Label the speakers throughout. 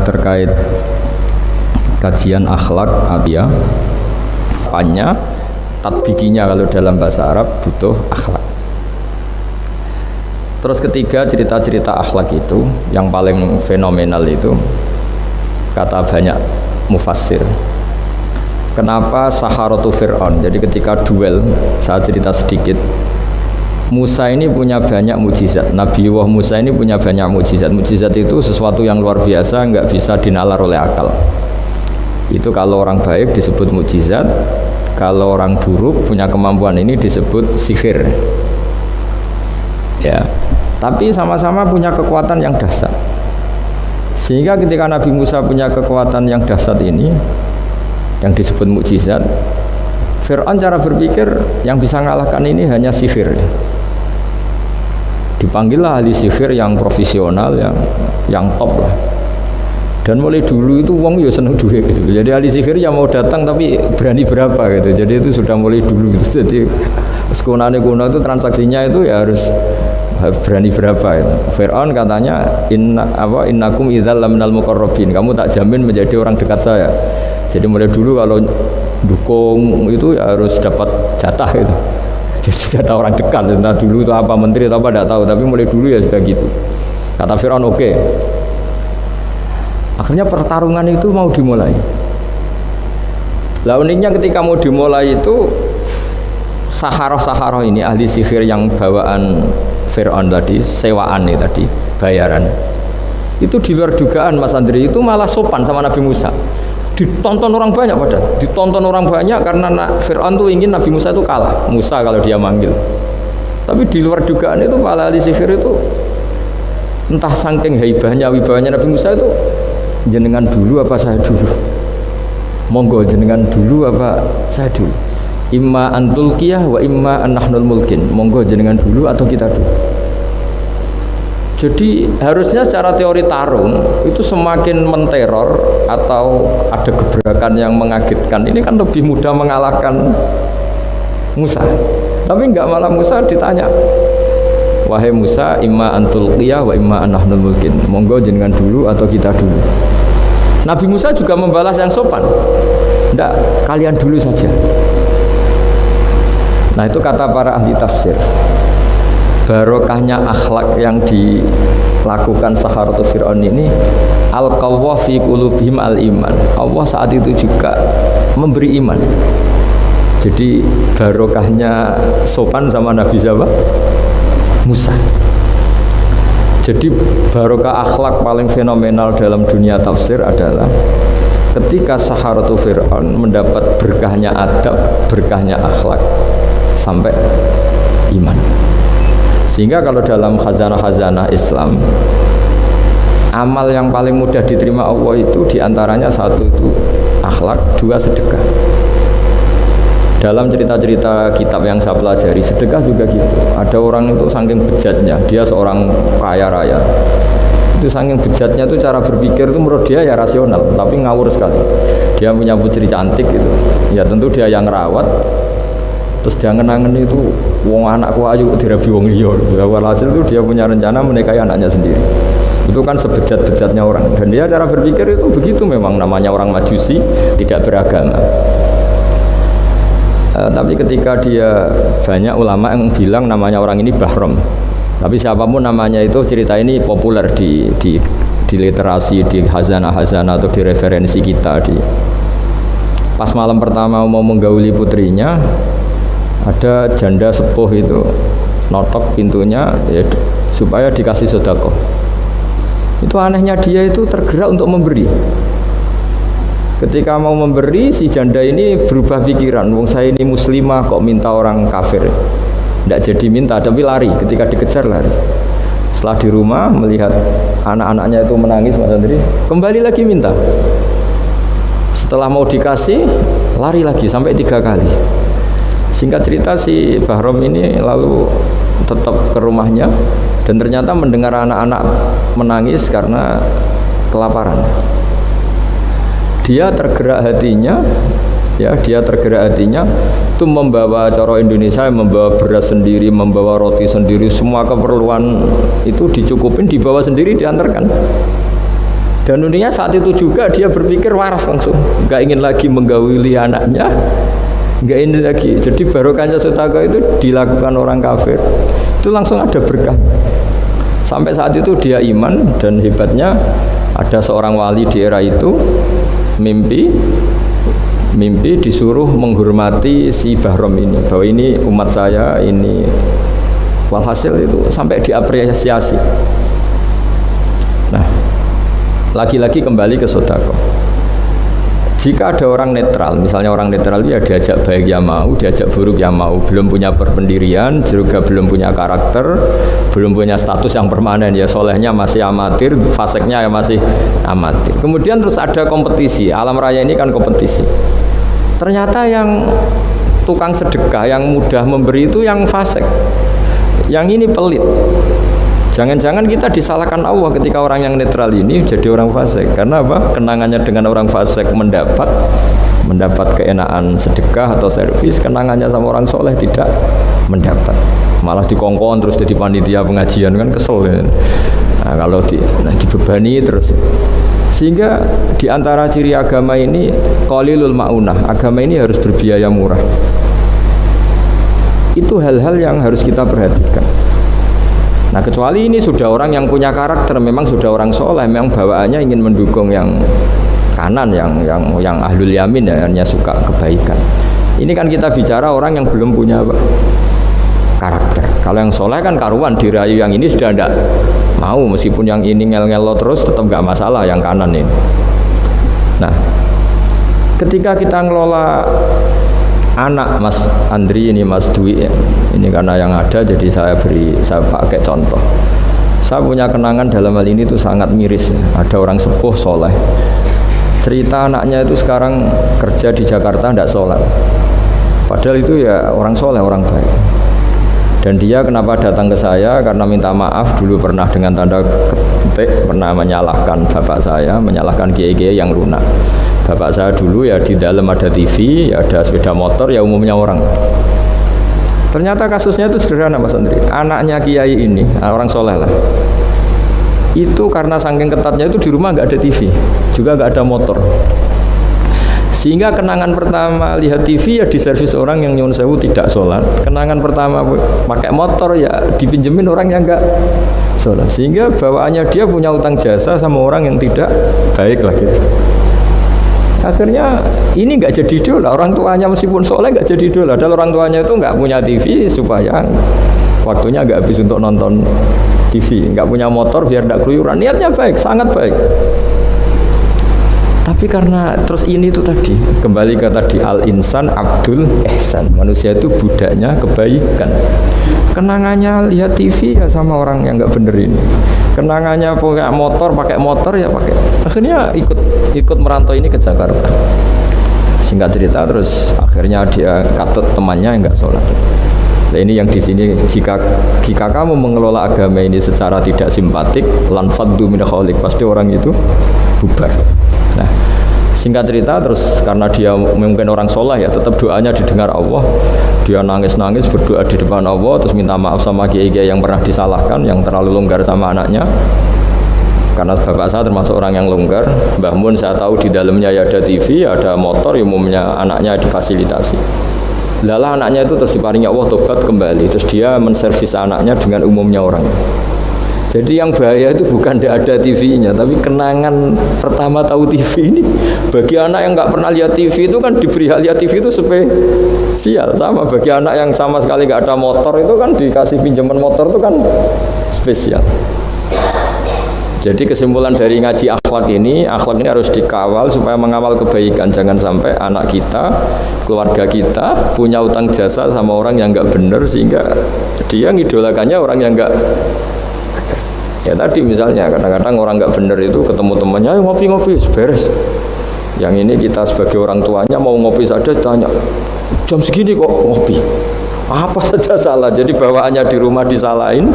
Speaker 1: terkait kajian akhlak ya, pannya tatbikinya kalau dalam bahasa Arab butuh akhlak. Terus ketiga, cerita-cerita akhlak itu yang paling fenomenal itu kata banyak mufassir. Kenapa Saharatu Fir'aun? Jadi ketika duel, saya cerita sedikit. Musa ini punya banyak mujizat. Nabi Musa ini punya banyak mujizat. Mujizat itu sesuatu yang luar biasa, nggak bisa dinalar oleh akal. Itu kalau orang baik disebut mujizat, kalau orang buruk punya kemampuan ini disebut sihir. Ya, tapi sama-sama punya kekuatan yang dahsyat. Sehingga ketika Nabi Musa punya kekuatan yang dahsyat ini, yang disebut mukjizat, Fir'aun cara berpikir yang bisa mengalahkan ini hanya sihir. Dipanggillah ahli sihir yang profesional, yang top lah. Dan mulai dulu itu wong ya seneng duit gitu. Jadi ahli sihir yang mau datang tapi berani berapa gitu. Jadi itu sudah mulai dulu gitu. Jadi sekunane kuno itu transaksinya itu ya harus berani berapa itu. Fir'aun katanya innakum idzal laminal muqarrabin. Kamu tak jamin menjadi orang dekat saya. Jadi mulai dulu kalau dukung itu ya harus dapat jatah itu. Jadi jatah orang dekat. Entah dulu itu apa menteri atau apa tidak tahu, tapi mulai dulu ya sudah gitu. Kata Fir'aun oke. Akhirnya pertarungan itu mau dimulai. Lah uniknya ketika mau dimulai itu Saharoh ini ahli sihir yang bawaan Fir'aun tadi, sewaan nih tadi, bayaran. Itu di luar dugaan Mas Andri, itu malah sopan sama Nabi Musa. Ditonton orang banyak padahal. Ditonton orang banyak karena Fir'aun tuh ingin Nabi Musa itu kalah. Musa kalau dia manggil. Tapi di luar dugaan itu para ahli sihir itu entah saking wibahnya Nabi Musa itu, jenengan dulu apa saya dulu? Monggo jenengan dulu apa saya dulu? Imma antulqiyah wa imma annahnul mulkin. Monggo jenengan dulu atau kita dulu. Jadi harusnya secara teori tarung itu semakin menteror atau ada gebrakan yang mengagetkan, ini kan lebih mudah mengalahkan Musa. Tapi enggak, malah Musa ditanya, wahai Musa, imma antulqiyah wa imma annahnul mulkin. Monggo jenengan dulu atau kita dulu. Nabi Musa juga membalas yang sopan. Enggak, kalian dulu saja. Nah itu kata para ahli tafsir, barokahnya akhlak yang dilakukan Saharatu Fir'aun ini, al-qawwa fi qulubihim al-iman. Allah saat itu juga memberi iman. Jadi barokahnya sopan sama Nabi Musa. Jadi barokah akhlak paling fenomenal dalam dunia tafsir adalah ketika Saharatu Fir'aun mendapat berkahnya adab, berkahnya akhlak sampai iman. Sehingga kalau dalam khazanah-khazanah Islam, amal yang paling mudah diterima Allah itu diantaranya satu itu akhlak, dua sedekah. Dalam cerita-cerita kitab yang saya pelajari, sedekah juga gitu. Ada orang itu saking bejatnya, dia seorang kaya raya. Itu saking bejatnya itu cara berpikir itu menurut dia ya rasional, tapi ngawur sekali. Dia punya putri cantik gitu. Ya tentu dia yang rawat. Terus dia ngenangen itu, wong anakku ayu dirabi wong liya. Walhasil itu dia punya rencana menikahi anaknya sendiri. Itu kan sebejat-bejatnya orang. Dan dia cara berpikir itu begitu, memang namanya orang majusi, tidak beragama. Tapi ketika dia, banyak ulama yang bilang namanya orang ini Bahrom. Tapi siapapun namanya itu, cerita ini populer di literasi, di hazanah-hazanah atau di referensi kita. Pas malam pertama mau menggauli putrinya, ada janda sepuh itu notok pintunya ya, supaya dikasih sedekah. Itu anehnya dia itu tergerak untuk memberi. Ketika mau memberi, si janda ini berubah pikiran, wong saya ini muslimah kok minta orang kafir. Tidak jadi minta, tapi lari. Ketika dikejar lari. Setelah di rumah melihat anak-anaknya itu menangis, Mas Andri, kembali lagi minta. Setelah mau dikasih, lari lagi sampai 3 kali. Singkat cerita si Bahrom ini lalu tetap ke rumahnya dan ternyata mendengar anak-anak menangis karena kelaparan. Dia tergerak hatinya itu membawa cara Indonesia, membawa beras sendiri, membawa roti sendiri, semua keperluan itu dicukupin, dibawa sendiri, diantarkan. Dan uniknya saat itu juga dia berpikir waras langsung, nggak ingin lagi menggauli anaknya, nggak ingin lagi. Jadi barokahnya sedekah itu dilakukan orang kafir, itu langsung ada berkah. Sampai saat itu dia iman, dan hebatnya ada seorang wali di era itu mimpi disuruh menghormati si Bahrom ini, bahwa ini umat saya, ini walhasil itu sampai diapresiasi. Nah, lagi-lagi kembali ke sedekah. Jika ada orang netral, misalnya orang netral ya diajak baik ya mau, diajak buruk ya mau, belum punya perpendirian, juga belum punya karakter, belum punya status yang permanen, ya solehnya masih amatir, faseknya ya masih amatir. Kemudian terus ada kompetisi, alam raya ini kan kompetisi. Ternyata yang tukang sedekah, yang mudah memberi itu yang fasek, yang ini pelit. Jangan-jangan kita disalahkan Allah ketika orang yang netral ini jadi orang fasik. Karena apa? Kenangannya dengan orang fasik mendapat keenaan sedekah atau servis, kenangannya sama orang soleh tidak mendapat. Malah dikongkon terus jadi panitia pengajian, kan kesel ya. Nah, kalau dibebani terus. Sehingga di antara ciri agama ini qalilul maunah, agama ini harus berbiaya murah. Itu hal-hal yang harus kita perhatikan. Nah, kecuali ini sudah orang yang punya karakter, memang sudah orang soleh, memang bawaannya ingin mendukung yang kanan, yang ahlul yamin, ya, hanya suka kebaikan. Ini kan kita bicara orang yang belum punya karakter. Kalau yang soleh kan karuan, dirayu yang ini sudah tidak mau, meskipun yang ini ngel-ngelo terus tetap nggak masalah yang kanan ini. Nah, ketika kita ngelola anak Mas Andri ini, Mas Dwi ini karena yang ada jadi saya pakai contoh. Saya punya kenangan dalam hal ini tuh sangat miris ya. Ada orang sepuh soleh, cerita anaknya itu sekarang kerja di Jakarta tidak sholat, padahal itu ya orang soleh, orang baik. Dan dia kenapa datang ke saya? Karena minta maaf dulu pernah dengan tanda ketik pernah menyalahkan bapak saya, menyalahkan kiai-kiai yang lunak. Bapak saya dulu ya di dalam ada TV, ada sepeda motor, ya umumnya orang. Ternyata kasusnya itu sederhana Mas Andri. Anaknya kiai ini, orang soleh lah, itu karena saking ketatnya itu di rumah nggak ada TV, juga nggak ada motor. Sehingga kenangan pertama lihat TV ya diservis orang yang nyuwun sewu tidak sholat. Kenangan pertama pakai motor ya dipinjemin orang yang nggak sholat. Sehingga bawaannya dia punya utang jasa sama orang yang tidak baik lah gitu. Akhirnya ini nggak jadi idola, orang tuanya meskipun soleh nggak jadi idola. Dan orang tuanya itu nggak punya TV supaya waktunya nggak habis untuk nonton TV, nggak punya motor biar nggak keluyuran. Niatnya baik, sangat baik. Tapi karena terus ini tuh tadi kembali ke tadi al-insan abdul ihsan, manusia itu budaknya kebaikan. Kenangannya lihat TV ya sama orang yang nggak bener ini. Kenangannya punya motor, pakai motor ya pakai. Akhirnya ikut merantau ini ke Jakarta. Singkat cerita terus akhirnya dia katut temannya yang nggak sholat. Nah, ini yang di sini jika kamu mengelola agama ini secara tidak simpatik, lan faddu min khaliq, pasti orang itu bubar. Nah, singkat cerita terus karena dia mungkin orang soleh ya tetap doanya didengar Allah. Dia nangis-nangis berdoa di depan Allah, terus minta maaf sama kiai-kiai yang pernah disalahkan, yang terlalu longgar sama anaknya. Karena bapak saya termasuk orang yang longgar. Mbah Mun saya tahu di dalamnya ya ada TV, ada motor, umumnya anaknya difasilitasi. Lalah anaknya itu terus diparingi Allah tobat kembali, terus dia menservis anaknya dengan umumnya orang. Jadi yang bahaya itu bukan tidak ada TV-nya, tapi kenangan pertama tahu TV ini. Bagi anak yang nggak pernah lihat TV itu kan diberi hak lihat TV itu spesial. Sama bagi anak yang sama sekali nggak ada motor itu kan dikasih pinjaman motor itu kan spesial. Jadi kesimpulan dari ngaji akhlak ini harus dikawal supaya mengawal kebaikan. Jangan sampai anak kita, keluarga kita punya utang jasa sama orang yang nggak benar sehingga dia ngidolakannya orang yang nggak. Ya tadi misalnya kadang-kadang orang nggak benar itu ketemu temannya, ayo ngopi-ngopi, beres. Yang ini kita sebagai orang tuanya mau ngopi saja tanya, jam segini kok ngopi? Apa saja salah. Jadi bawaannya di rumah disalahin,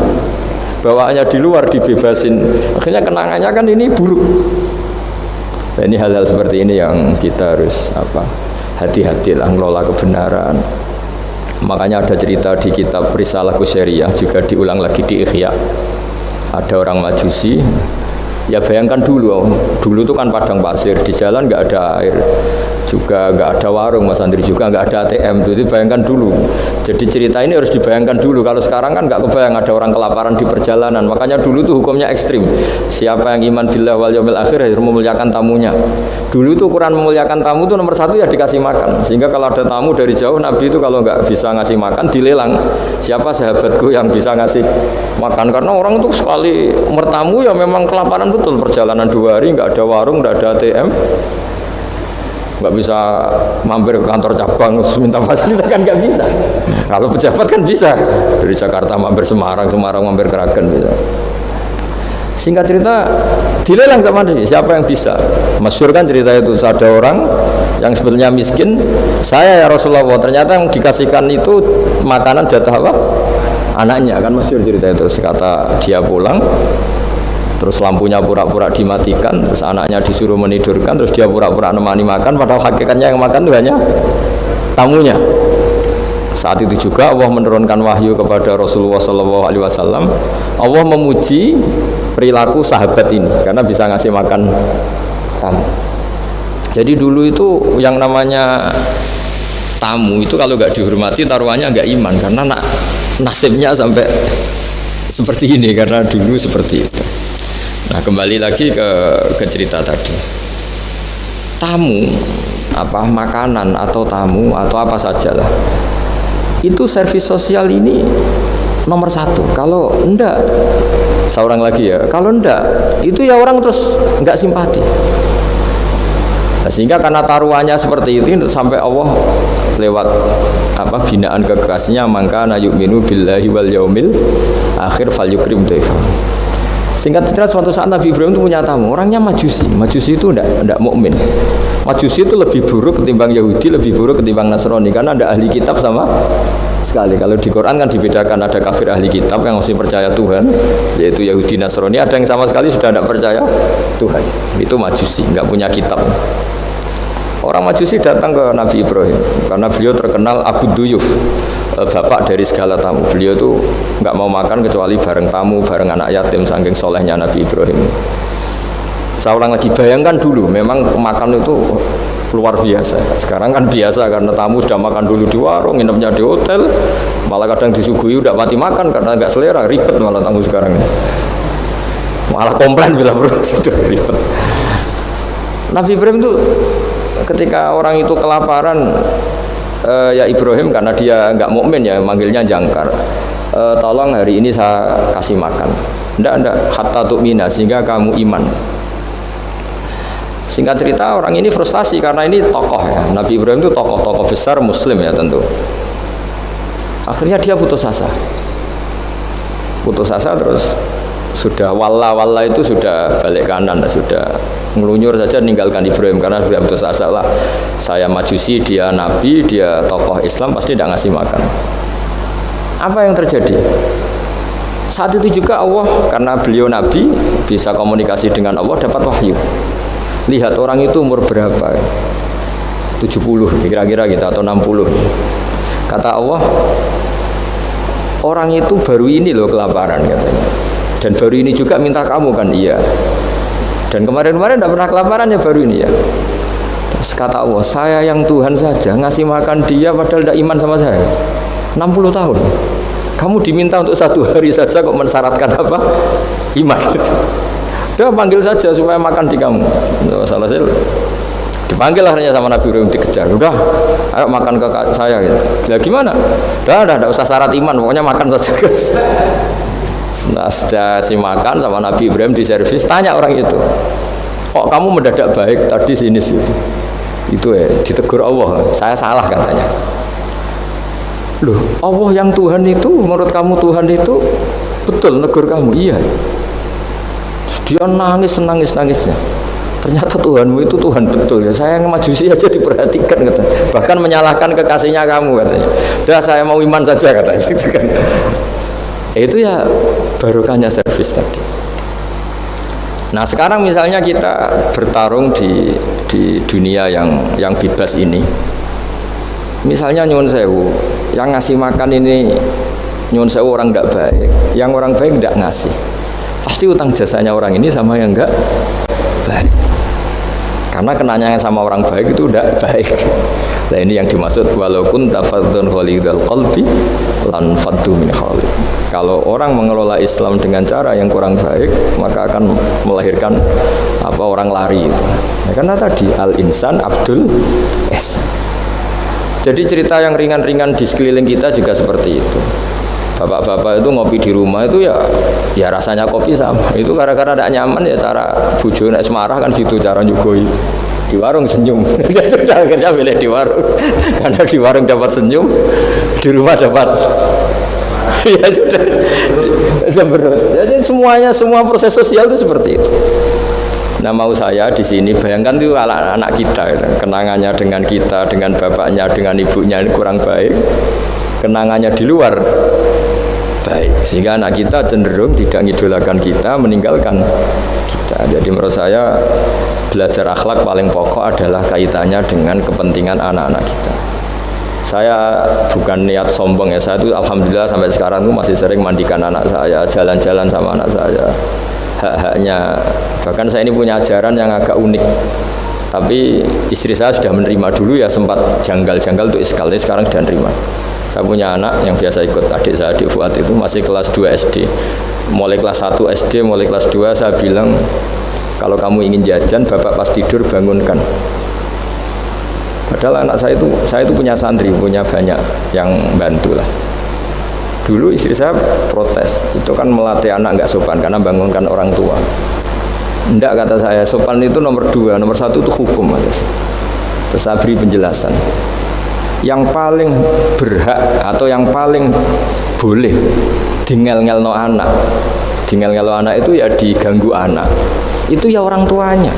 Speaker 1: bawaannya di luar dibebasin. Akhirnya kenangannya kan ini buruk. Nah, ini hal-hal seperti ini yang kita harus hati-hatilah ngelola kebenaran. Makanya ada cerita di kitab Risalah Qusyariyah juga diulang lagi di Ihya. Ada orang Majusi Ya bayangkan dulu itu kan padang pasir, di jalan nggak ada air, juga nggak ada warung Mas Andri, juga nggak ada ATM. Jadi bayangkan dulu. Jadi cerita ini harus dibayangkan dulu. Kalau sekarang kan nggak kebayang ada orang kelaparan di perjalanan. Makanya dulu tuh hukumnya ekstrim. Siapa yang iman billah wal yaumil akhir harus memuliakan tamunya. Dulu tuh ukuran memuliakan tamu tuh nomor satu ya dikasih makan. Sehingga kalau ada tamu dari jauh, Nabi itu kalau nggak bisa ngasih makan dilelang. Siapa sahabatku yang bisa ngasih makan? Karena orang tuh sekali mertamu ya memang kelaparan betul. Perjalanan 2 hari nggak ada warung, nggak ada ATM, nggak bisa mampir ke kantor cabang minta fasilitas kan nggak bisa. Kalau pejabat kan bisa, dari Jakarta mampir Semarang mampir Kragen bisa. Singkat cerita dilelang sama dia, siapa yang bisa. Masyhur kan cerita itu, ada orang yang sebetulnya miskin, saya ya Rasulullah, ternyata yang dikasihkan itu makanan jatah apa? Anaknya, kan masyhur cerita itu. Kata dia pulang, terus lampunya pura-pura dimatikan, terus anaknya disuruh menidurkan, terus dia pura-pura nemani makan, padahal hakikatnya yang makan itu hanya tamunya. Saat itu juga Allah menurunkan wahyu kepada Rasulullah SAW. Allah memuji perilaku sahabat ini karena bisa ngasih makan tamu. Jadi dulu itu yang namanya tamu itu kalau nggak dihormati taruhannya nggak iman, karena nasibnya sampai seperti ini karena dulu seperti itu. Nah, kembali lagi ke cerita tadi. Tamu, apa makanan atau tamu atau apa sajalah, itu servis sosial ini nomor satu. Kalau enggak, seorang lagi ya, kalau enggak, itu ya orang terus enggak simpati. Nah, sehingga karena taruhannya seperti itu sampai Allah lewat apa binaan kekasihnya, maka na yu'minu billahi wal yaumil akhir falyukrim dhaifa. Singkat cerita, suatu saat Nabi Ibrahim itu punya tamu, orangnya Majusi. Majusi itu tidak mukmin. Majusi itu lebih buruk ketimbang Yahudi, lebih buruk ketimbang Nasrani, karena ada ahli kitab sama sekali. Kalau di Quran kan dibedakan, ada kafir ahli kitab yang masih percaya Tuhan, yaitu Yahudi Nasrani. Ada yang sama sekali sudah tidak percaya Tuhan, itu Majusi, nggak punya kitab. Orang Majusi datang ke Nabi Ibrahim karena beliau terkenal Abu Duyuf, bapak dari segala tamu. Beliau itu nggak mau makan kecuali bareng tamu, bareng anak yatim, saking solehnya Nabi Ibrahim. Saya ulang lagi, bayangkan dulu, memang makan itu luar biasa. Sekarang kan biasa karena tamu sudah makan dulu di warung, nginepnya di hotel, malah kadang disuguhi udah mati makan karena nggak selera, ribet malah tamu sekarang ini. Malah komplain bila perlu sudah ribet. Nabi Ibrahim itu ketika orang itu kelaparan, ya Ibrahim karena dia nggak mukmin ya manggilnya jangkar, tolong hari ini saya kasih makan. Ndak hatta tu'mina, sehingga kamu iman. Singkat cerita, orang ini frustasi karena ini tokoh ya, Nabi Ibrahim itu tokoh besar Muslim ya tentu. Akhirnya dia putus asa terus sudah walla itu sudah balik kanan, sudah ngelunyur saja meninggalkan Ibrahim karena sudah putus asa lah. Saya Majusi, dia Nabi, dia tokoh Islam, pasti tidak ngasih makan. Apa yang terjadi? Saat itu juga Allah, karena beliau Nabi, bisa komunikasi dengan Allah, dapat wahyu. Lihat orang itu umur berapa? 70 kira-kira gitu atau 60. Kata Allah, orang itu baru ini loh kelaparan katanya. Dan baru ini juga minta kamu kan? Iya. Dan kemarin-kemarin tidak pernah kelaparan ya, baru ini ya. Terus kata Allah, saya yang Tuhan saja ngasih makan dia padahal tidak iman sama saya 60 tahun. Kamu diminta untuk 1 hari saja kok mensyaratkan apa? Iman. Udah panggil saja supaya makan di kamu. Salah saya dipanggil akhirnya sama Nabi Ibrahim, dikejar. Udah, ayo makan ke saya gitu. Ya gimana? Udah, usah syarat iman, pokoknya makan saja guys. Nah, sudah si makan sama Nabi Ibrahim di servis, tanya orang itu, kok kamu mendadak baik tadi sini sih? Itu ya ditegur Allah, saya salah katanya. Loh, Allah yang Tuhan itu, menurut kamu Tuhan itu betul negur kamu? Iya. Dia nangis-nangisnya. Ternyata Tuhanmu itu Tuhan betul ya. Saya yang Majusi aja diperhatikan katanya. Bahkan menyalahkan kekasihnya kamu katanya. Udah saya mau iman saja katanya. Gitu kan. Itu ya barokahnya servis tadi. Nah sekarang misalnya kita bertarung di dunia yang bebas ini. Misalnya nyuwun sewu, yang ngasih makan ini nyuwun sewu orang tidak baik, yang orang baik tidak ngasih. pasti utang jasanya orang ini sama yang enggak baik. Karena kenanya sama orang baik itu udah baik. Nah ini yang dimaksud walaupun tafadzun khalidul qalbi lan faddu min khalid. Kalau orang mengelola Islam dengan cara yang kurang baik, maka akan melahirkan orang lari. Ya, karena tadi al insan abdul ihsan. Jadi cerita yang ringan-ringan di sekeliling kita juga seperti itu. Bapak-bapak itu ngopi di rumah itu ya rasanya kopi sama. Itu gara-gara tidak nyaman ya cara bojo nek semarah kan gitu cara nyugoi. Di warung senyum. Akhirnya pilih di warung. Karena di warung dapat senyum, di rumah dapat ya sudah. Jadi semua proses sosial itu seperti itu. Nah mau saya di sini bayangkan itu anak kita kenangannya dengan kita, dengan bapaknya, dengan ibunya ini kurang baik. Kenangannya di luar baik, sehingga anak kita cenderung tidak ngidolakan kita, meninggalkan kita. Jadi menurut saya belajar akhlak paling pokok adalah kaitannya dengan kepentingan anak-anak kita. Saya bukan niat sombong ya, saya itu alhamdulillah sampai sekarang tuh masih sering mandikan anak saya, jalan-jalan sama anak saya, hak-haknya. Bahkan saya ini punya ajaran yang agak unik, tapi istri saya sudah menerima. Dulu ya sempat janggal-janggal untuk iskal, ini sekarang sudah menerima. Saya punya anak yang biasa ikut adik saya, adik Fuad itu masih kelas 2 SD. Mulai kelas 1 SD, mulai kelas 2 saya bilang, kalau kamu ingin jajan, bapak pas tidur bangunkan. Padahal anak saya itu punya santri, punya banyak yang bantu lah. Dulu istri saya protes, itu kan melatih anak nggak sopan karena bangunkan orang tua. Enggak, kata saya, sopan itu nomor 2, nomor 1 itu hukum. Terus saya beri penjelasan. Yang paling berhak atau yang paling boleh dingel-ngelno anak itu ya diganggu anak itu ya orang tuanya.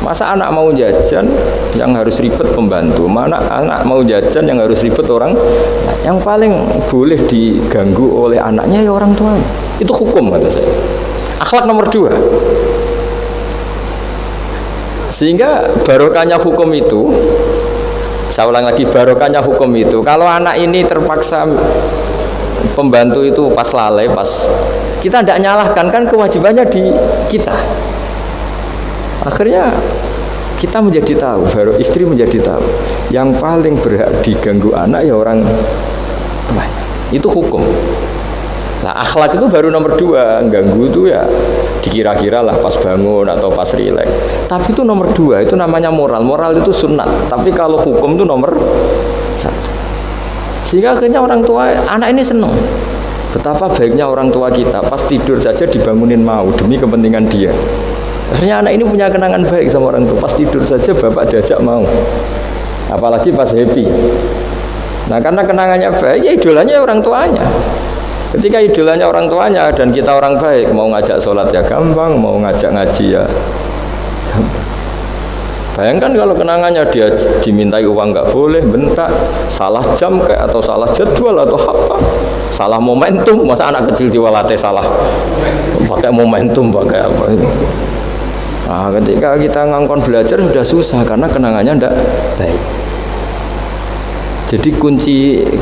Speaker 1: Masa anak mau jajan yang harus ribet pembantu, mana anak mau jajan yang harus ribet orang. Nah, yang paling boleh diganggu oleh anaknya ya orang tuanya. Itu hukum kata saya. Akhlak nomor 2. Sehingga barokahnya hukum itu, saya ulang lagi, barokahnya hukum itu, kalau anak ini terpaksa pembantu itu pas lalai, pas kita tidak nyalahkan, kan kewajibannya di kita. Akhirnya kita menjadi tahu, baru istri menjadi tahu, yang paling berhak diganggu anak ya orang tuanya. Itu hukum. Nah akhlak itu baru nomor 2, ganggu itu ya dikira-kira lah pas bangun atau pas rileks. Tapi itu nomor 2, itu namanya moral. Moral itu sunat. Tapi kalau hukum itu nomor 1. Sehingga akhirnya orang tua, anak ini senang. Betapa baiknya orang tua kita, pas tidur saja dibangunin mau demi kepentingan dia. Akhirnya anak ini punya kenangan baik sama orang tua. Pas tidur saja bapak diajak mau. Apalagi pas happy. Nah karena kenangannya baik, ya idolanya orang tuanya. Ketika idolanya orang tuanya dan kita orang baik, mau ngajak sholat ya gampang, mau ngajak ngaji ya gampang. Bayangkan kalau kenangannya dia dimintai uang nggak boleh, bentak, salah jam kayak atau salah jadwal atau apa, salah momentum. Masa anak kecil diwalate salah pakai momentum, pakai apa itu. Nah, ketika kita ngangkon belajar sudah susah karena kenangannya ndak baik. Jadi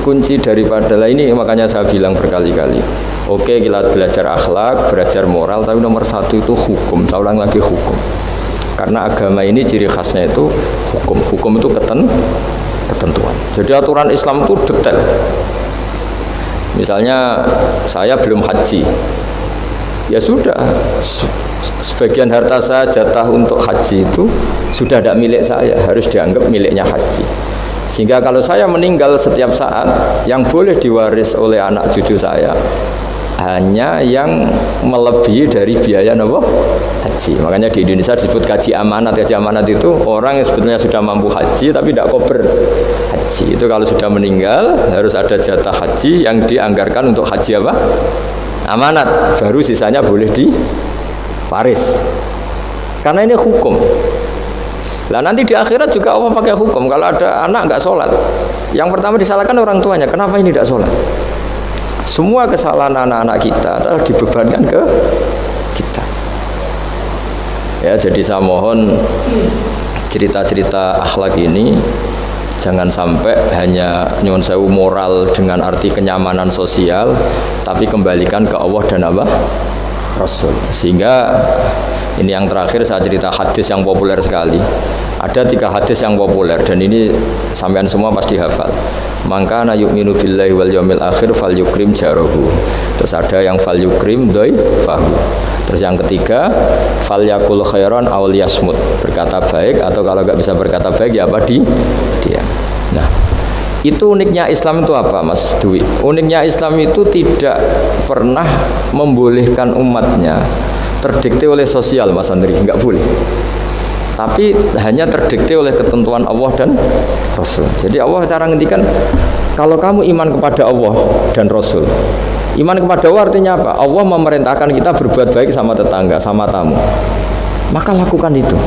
Speaker 1: kunci daripada ini, makanya saya bilang berkali-kali, oke, kita belajar akhlak, belajar moral, tapi nomor 1 itu hukum. Saya ulang lagi, hukum. Karena agama ini ciri khasnya itu hukum. Hukum itu ketentuan. Jadi aturan Islam itu detail. Misalnya saya belum haji, ya sudah, sebagian harta saya jatah untuk haji itu sudah tidak milik saya, harus dianggap miliknya haji. Sehingga kalau saya meninggal setiap saat, yang boleh diwaris oleh anak cucu saya hanya yang melebihi dari biaya haji. Makanya di Indonesia disebut gaji amanat. Gaji amanat itu orang yang sebetulnya sudah mampu haji tapi tidak kober haji. Itu kalau sudah meninggal harus ada jatah haji yang dianggarkan untuk haji apa? Amanat. Baru sisanya boleh diwaris. Karena ini hukum. Lah nanti di akhirat juga Allah pakai hukum. Kalau ada anak nggak sholat, yang pertama disalahkan orang tuanya. Kenapa ini tidak sholat? Semua kesalahan anak-anak kita adalah dibebankan ke kita. Ya, jadi saya mohon cerita-cerita akhlak ini jangan sampai hanya nyuwun sewu moral dengan arti kenyamanan sosial, tapi kembalikan ke Allah dan apa? Rasul. Sehingga ini yang terakhir saya cerita hadis yang populer sekali. Ada 3 hadis yang populer dan ini sampean semua pasti hafal. Maka na yu'minu billahi wal yaumil akhir fal yukrim jarahu. Terus ada yang fal yukrim dhaifahu. Terus yang ketiga fal yakul khairan aw liyasmut. Berkata baik atau kalau enggak bisa berkata baik ya apa diam. Nah, itu uniknya Islam itu apa Mas Dwi? Uniknya Islam itu tidak pernah membolehkan umatnya terdikte oleh sosial Mas Andri, enggak boleh. Tapi hanya terdikte oleh ketentuan Allah dan Rasul. Jadi Allah cara ngendikan kalau kamu iman kepada Allah dan Rasul. Iman kepada Allah artinya apa? Allah memerintahkan kita berbuat baik sama tetangga, sama tamu. Maka lakukan itu.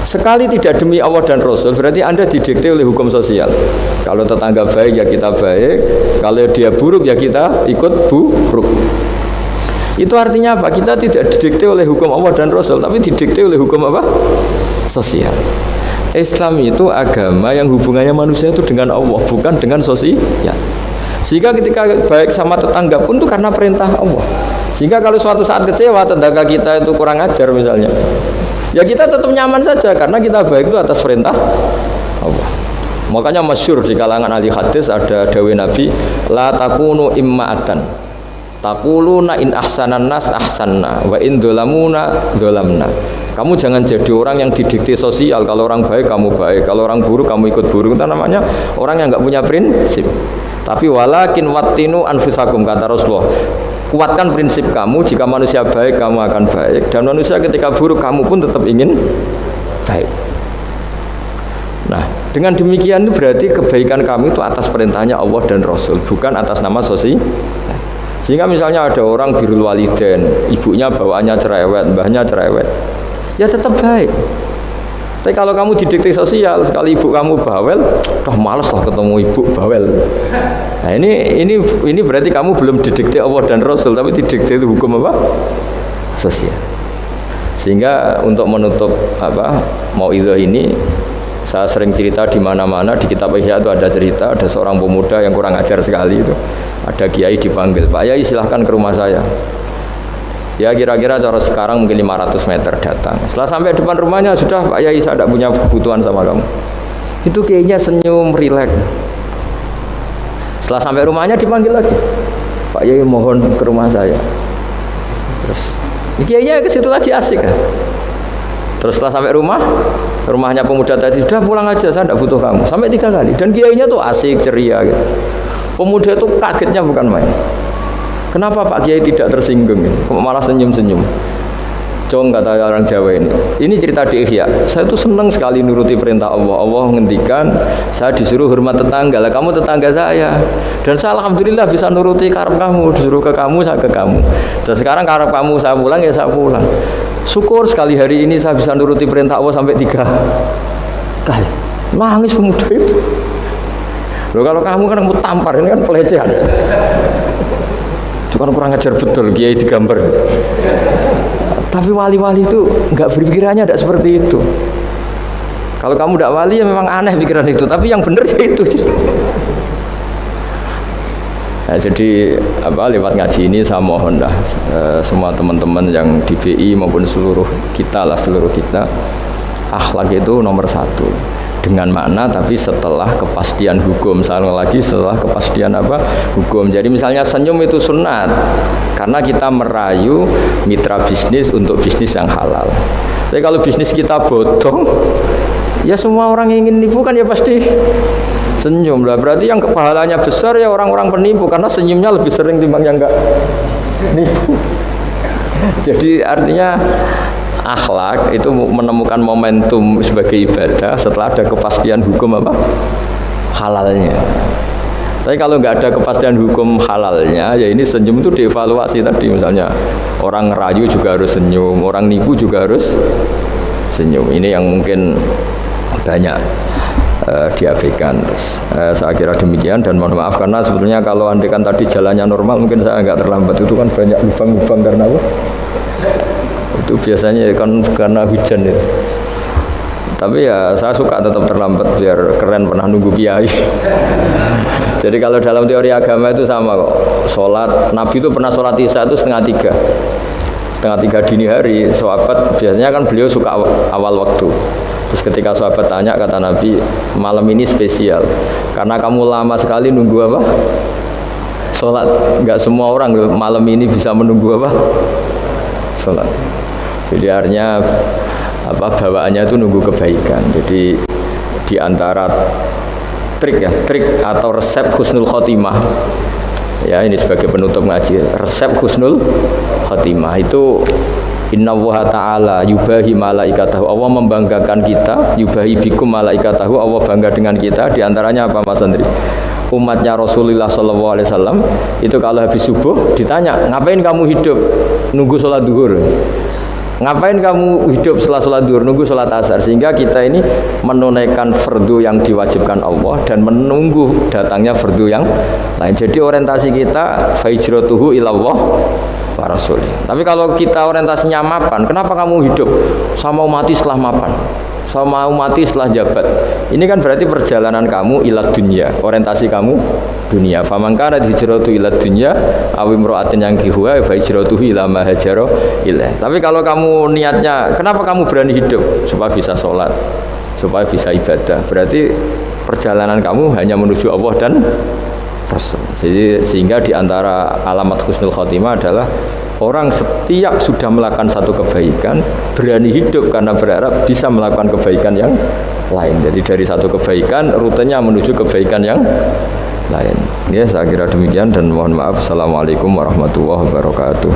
Speaker 1: Sekali tidak demi Allah dan Rasul berarti Anda didikte oleh hukum sosial. Kalau tetangga baik ya kita baik, kalau dia buruk ya kita ikut buruk. Itu artinya apa? Kita tidak didikte oleh hukum Allah dan Rasul, tapi didikte oleh hukum apa? Sosial. Islam itu agama yang hubungannya manusia itu dengan Allah, bukan dengan sosial. Sehingga ketika baik sama tetangga pun itu karena perintah Allah. Sehingga kalau suatu saat kecewa tetangga kita itu kurang ajar misalnya, ya kita tetap nyaman saja karena kita baik itu atas perintah Allah. Makanya masyhur di kalangan ahli hadis ada dawuh Nabi, la takunu imma'atan. Taquluna in ahsanan nas ahsanna wa in dzalamuna dzalamna. Kamu jangan jadi orang yang didikte sosial. Kalau orang baik kamu baik, kalau orang buruk kamu ikut buruk. Itu namanya orang yang enggak punya prinsip. Tapi walakin wattinu anfusakum kata Rasulullah. Kuatkan prinsip kamu, jika manusia baik kamu akan baik dan manusia ketika buruk kamu pun tetap ingin baik. Nah, dengan demikian itu berarti kebaikan kami itu atas perintahnya Allah dan Rasul, bukan atas nama sosial. Sehingga misalnya ada orang birrul walidain, ibunya bawaannya cerewet, mbahnya cerewet, ya tetap baik. Tapi kalau kamu didikte sosial, sekali ibu kamu bawel, males lah ketemu ibu bawel. Nah ini berarti kamu belum didikte Allah dan Rasul, tapi didikte itu hukum apa? Sosial. Sehingga untuk menutup mauidhah ini, saya sering cerita di mana-mana di kitab Ihya itu ada cerita ada seorang pemuda yang kurang ajar sekali itu. Ada kiai dipanggil, Pak Yai silahkan ke rumah saya. Ya kira-kira cara sekarang mungkin 500 meter datang. Setelah sampai depan rumahnya sudah Pak Yai saya tidak punya kebutuhan sama kamu. Itu kiainya senyum, rileks. Setelah sampai rumahnya dipanggil lagi, Pak Yai mohon ke rumah saya. Terus kiainya ke situ lagi asik kan. Terus setelah sampai rumahnya pemuda tadi, sudah pulang aja saya tidak butuh kamu. Sampai 3 kali dan kiainya tuh asik, ceria gitu. Pemuda itu kagetnya bukan main. Kenapa Pak Kiai tidak tersinggung? Kok malah senyum-senyum? Cong kata orang Jawa ini. Ini cerita di Ihya. Saya tuh senang sekali nuruti perintah Allah. Allah ngendikan saya disuruh hormat tetangga. Lah kamu tetangga saya. Dan saya alhamdulillah bisa nuruti karep kamu. Disuruh ke kamu, saya ke kamu. Dan sekarang karep kamu saya pulang ya saya pulang. Syukur sekali hari ini saya bisa nuruti perintah Allah sampai 3 kali. Nangis pemuda itu. Loh kalau kamu kan mau tampar, ini kan pelecehan. Itu kan kurang ajar betul, kiai digambar. Tapi wali-wali itu enggak berpikirannya tidak seperti itu. Kalau kamu tidak wali ya memang aneh pikiran itu, tapi yang benar ya itu. Nah, jadi lewat ngaji ini saya mohon dah semua teman-teman yang di BI maupun seluruh kita, akhlak itu nomor 1. Dengan makna tapi setelah kepastian hukum. Setelah kepastian hukum. Jadi misalnya senyum itu sunat karena kita merayu mitra bisnis untuk bisnis yang halal. Tapi kalau bisnis kita bodong, ya semua orang ingin nipu kan ya pasti senyum lah. Berarti yang pahalanya besar ya orang-orang penipu karena senyumnya lebih sering timbang yang enggak nipu. Jadi artinya akhlak itu menemukan momentum sebagai ibadah setelah ada kepastian hukum halalnya. Tapi kalau nggak ada kepastian hukum halalnya, ya ini senyum itu dievaluasi tadi. Misalnya orang ngerayu juga harus senyum, orang nipu juga harus senyum. Ini yang mungkin banyak diabaikan. Saya kira demikian dan mohon maaf karena sebetulnya kalau andaikan tadi jalannya normal mungkin saya nggak terlambat. Itu kan banyak lubang-lubang karena itu biasanya kan karena hujan itu. Tapi ya saya suka tetap terlambat biar keren pernah nunggu kiai. Jadi kalau dalam teori agama itu sama kok. Sholat, Nabi itu pernah sholat isya itu setengah tiga dini hari. Sahabat biasanya kan beliau suka awal waktu. Terus ketika sahabat tanya, kata Nabi, malam ini spesial karena kamu lama sekali nunggu apa? Sholat. Enggak semua orang malam ini bisa menunggu apa? Sholat. Jadi artinya apa, bawaannya itu nunggu kebaikan. Jadi di antara trik atau resep husnul khotimah, ya ini sebagai penutup ngaji, resep husnul khotimah itu innallaha ta'ala yubahi malaikatahu, Allah membanggakan kita, yubahi bikum malaikatahu, Allah bangga dengan kita. Di antaranya apa Mas Andri? Umatnya Rasulullah SAW itu kalau habis subuh ditanya, ngapain kamu hidup nunggu sholat duhur? Ngapain kamu hidup setelah sholat duhur nunggu sholat asar? Sehingga kita ini menunaikan fardu yang diwajibkan Allah dan menunggu datangnya fardu yang lain. Jadi orientasi kita fahijratuhu ilallah wa rasulih. Tapi kalau kita orientasinya mapan, kenapa kamu hidup? Sama mati setelah mapan, sama mati setelah jabat. Ini kan berarti perjalanan kamu ilad dunya, orientasi kamu dunia. Faman kana hijratu ilad dunya aw imra'atin yang kihuwa fa hijratuhu ila ma hajara ilaih. Tapi kalau kamu niatnya, kenapa kamu berani hidup? Supaya bisa sholat, supaya bisa ibadah. Berarti perjalanan kamu hanya menuju Allah dan Rasul. Jadi sehingga di antara alamat husnul khotimah adalah orang setiap sudah melakukan satu kebaikan berani hidup karena berharap bisa melakukan kebaikan yang lain. Jadi dari satu kebaikan rutenya menuju kebaikan yang lain. Ya, saya kira demikian dan mohon maaf. Assalamualaikum warahmatullahi wabarakatuh.